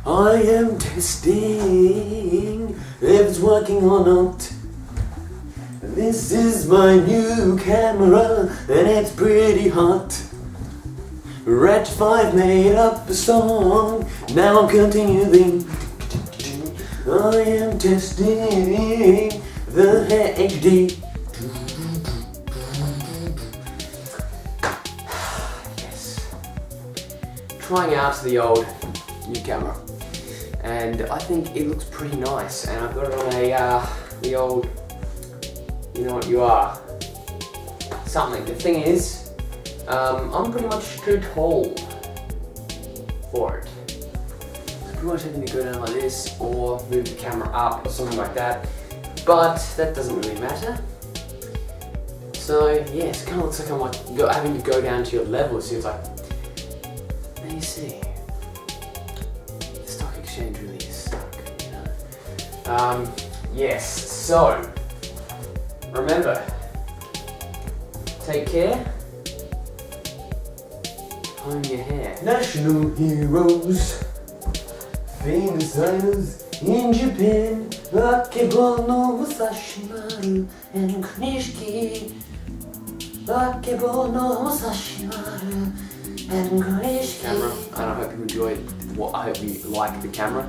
I am testing if it's working or not. This is my new camera and it's pretty hot. Red 5 made up a song, now I'm continuing. I am testing the HD. Yes. Trying out the old new camera, and I think it looks pretty nice. And I've got it on the old, you know what you are, something. The thing is, I'm pretty much too tall for it. Pretty much having to go down like this or move the camera up or something like that, but that doesn't really matter. So yeah, it kind of looks like I'm like having to go down to your level. So it's like, let me see, the stock exchange really is stuck, you know. Yes, so remember, take care, comb your hair. National heroes, famous designers in Japan, Akebo no Musashimaru and Kunishiki. Akebo no Musashimaru and Kunishiki. Camera, and I hope you enjoyed. I hope you like the camera.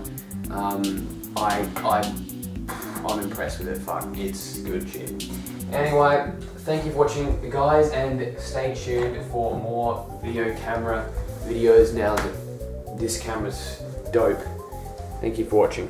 I'm impressed with it. Fuck, it's good shit. Anyway, thank you for watching, guys, and stay tuned for more video camera videos now that this camera's dope. Thank you for watching.